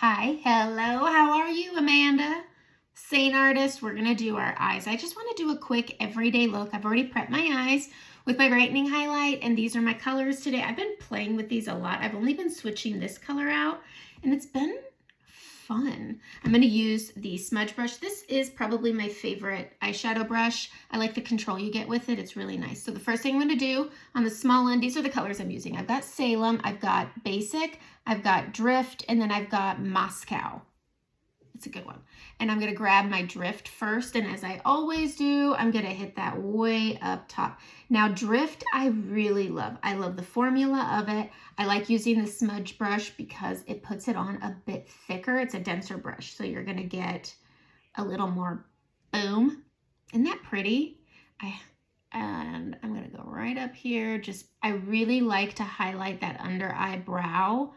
Hi, hello, how are you, Amanda? Seint artist, we're gonna do our eyes. I just wanna do a quick everyday look. I've already prepped my eyes with my brightening highlight, and these are my colors today. I've been playing with these a lot. I've only been switching this color out, and it's been fun. I'm gonna use the smudge brush. This is probably my favorite eyeshadow brush. I like the control you get with it. It's really nice. So the first thing I'm gonna do on the small end, these are the colors I'm using. I've got Salem, I've got Basic, I've got Drift, and then I've got Moscow. It's a good one. And I'm gonna grab my Drift first, and as I always do, I'm gonna hit that way up top. Now Drift, I really love. I love the formula of it. I like using the smudge brush because it puts it on a bit thicker. It's a denser brush, so you're gonna get a little more boom. Isn't that pretty? And I'm gonna go right up here. I really like to highlight that under eyebrow.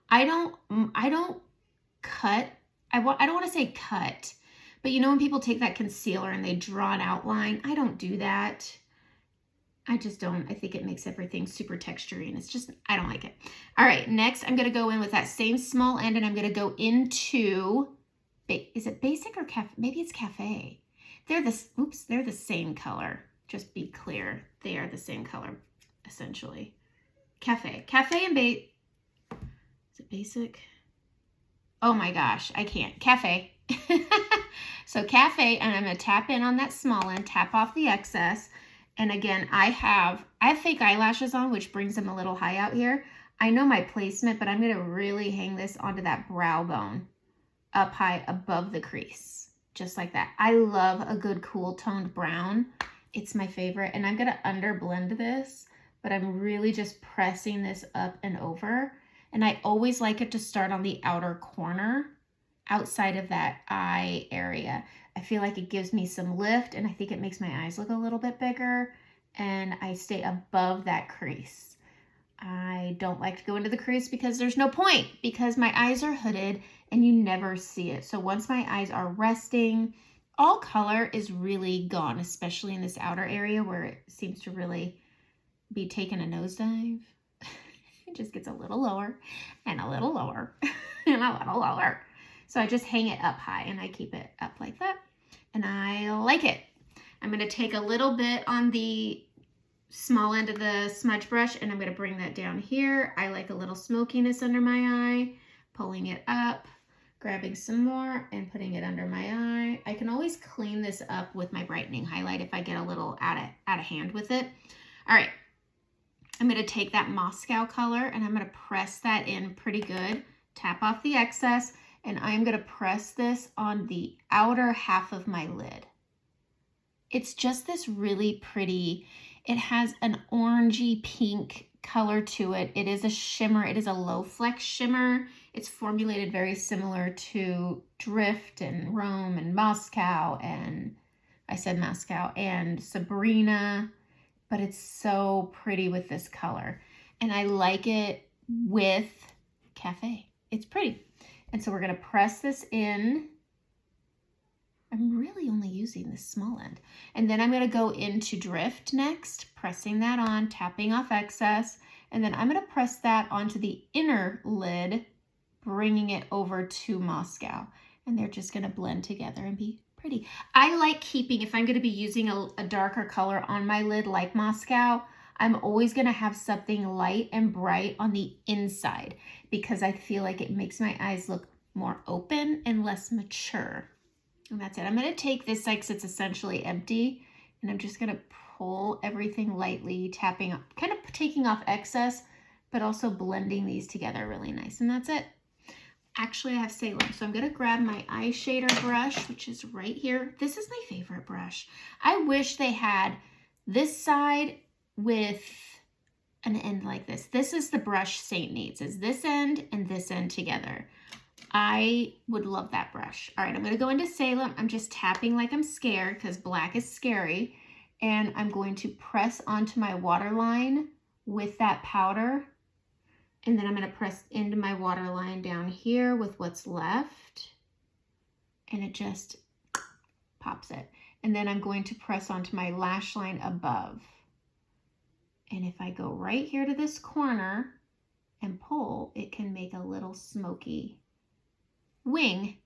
I don't cut. I don't want to say cut, but you know when people take that concealer and they draw an outline? I don't do that. I just don't. I think it makes everything super textury, and I don't like it. All right, next I'm going to go in with that same small end, and I'm going to go into, is it Basic or Cafe? Maybe it's Cafe. They're the same color. Just be clear. They are the same color, essentially. Cafe and is it Basic? Oh my gosh, I can't. Cafe. So Cafe, and I'm going to tap in on that small end, tap off the excess. And again, I have fake eyelashes on, which brings them a little high out here. I know my placement, but I'm going to really hang this onto that brow bone up high above the crease, just like that. I love a good cool toned brown. It's my favorite. And I'm going to underblend this, but I'm really just pressing this up and over. And I always like it to start on the outer corner outside of that eye area. I feel like it gives me some lift, and I think it makes my eyes look a little bit bigger, and I stay above that crease. I don't like to go into the crease because there's no point, because my eyes are hooded and you never see it. So once my eyes are resting, all color is really gone, especially in this outer area where it seems to really be taking a nosedive. It just gets a little lower and a little lower and a little lower. So I just hang it up high and I keep it up like that. And I like it. I'm going to take a little bit on the small end of the smudge brush and I'm going to bring that down here. I like a little smokiness under my eye, pulling it up, grabbing some more and putting it under my eye. I can always clean this up with my brightening highlight if I get a little out of hand with it. All right. I'm going to take that Moscow color and I'm going to press that in pretty good. Tap off the excess, and I'm going to press this on the outer half of my lid. It's just this really pretty, it has an orangey pink color to it. It is a shimmer. It is a low flex shimmer. It's formulated very similar to Drift and Rome and Moscow, and I said Moscow, and Sabrina. But it's so pretty with this color. And I like it with Cafe. It's pretty. And so we're going to press this in. I'm really only using this small end. And then I'm going to go into Drift next, pressing that on, tapping off excess. And then I'm going to press that onto the inner lid, bringing it over to Moscow. And they're just going to blend together and be pretty. I like keeping, if I'm going to be using a darker color on my lid like Moscow, I'm always going to have something light and bright on the inside because I feel like it makes my eyes look more open and less mature. And that's it. I'm going to take this side because it's essentially empty, and I'm just going to pull everything lightly, tapping up, kind of taking off excess, but also blending these together really nice. And that's it. Actually, I have Salem, so I'm going to grab my eyeshadow brush, which is right here. This is my favorite brush. I wish they had this side with an end like this. This is the brush Seint needs, is this end and this end together. I would love that brush. All right, I'm going to go into Salem. I'm just tapping like I'm scared because black is scary. And I'm going to press onto my waterline with that powder. And then I'm going to press into my waterline down here with what's left. And it just pops it. And then I'm going to press onto my lash line above. And if I go right here to this corner and pull, it can make a little smoky wing.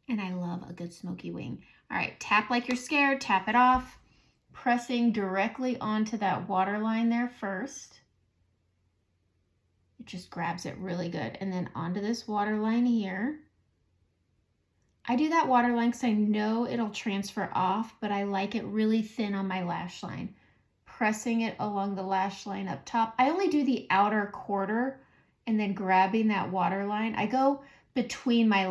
And I love a good smoky wing. All right, tap like you're scared, tap it off. Pressing directly onto that waterline there first. It just grabs it really good. And then onto this waterline here. I do that waterline because I know it'll transfer off, but I like it really thin on my lash line. Pressing it along the lash line up top. I only do the outer quarter and then grabbing that waterline. I go between my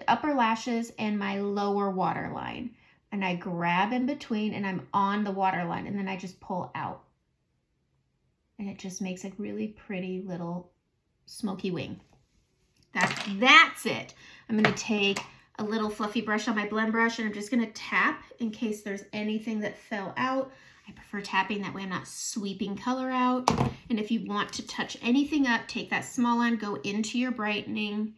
upper lashes and my lower waterline. And I grab in between and I'm on the waterline and then I just pull out. And it just makes a really pretty little smoky wing. That's it. I'm going to take a little fluffy brush on my blend brush and I'm just going to tap in case there's anything that fell out. I prefer tapping, that way I'm not sweeping color out. And if you want to touch anything up, take that small line, go into your brightening,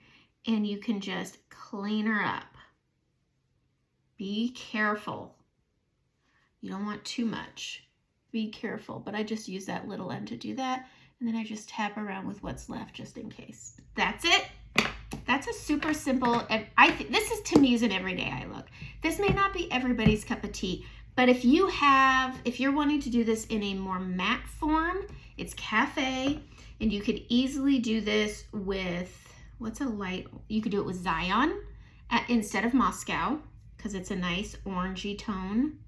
and you can just clean her up. Be careful. You don't want too much. Be careful, but I just use that little end to do that. And then I just tap around with what's left just in case. That's it. That's a super simple, this is, to me, is an everyday eye look. This may not be everybody's cup of tea, but if you're wanting to do this in a more matte form, it's cafe, and you could easily do this with, what's a light, you could do it with Zion instead of Moscow, because it's a nice orangey tone.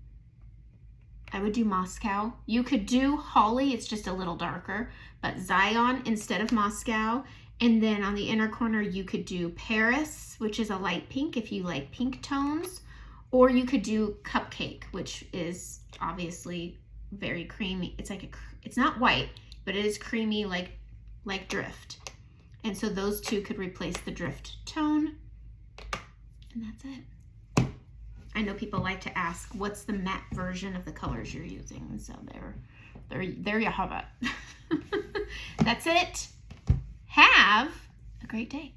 I would do Moscow. You could do Holly, it's just a little darker, but Zion instead of Moscow. And then on the inner corner, you could do Paris, which is a light pink if you like pink tones. Or you could do Cupcake, which is obviously very creamy. It's like it's not white, but it is creamy like Drift. And so those two could replace the Drift tone. And that's it. I know people like to ask, what's the matte version of the colors you're using? And so there you have it. That's it. Have a great day.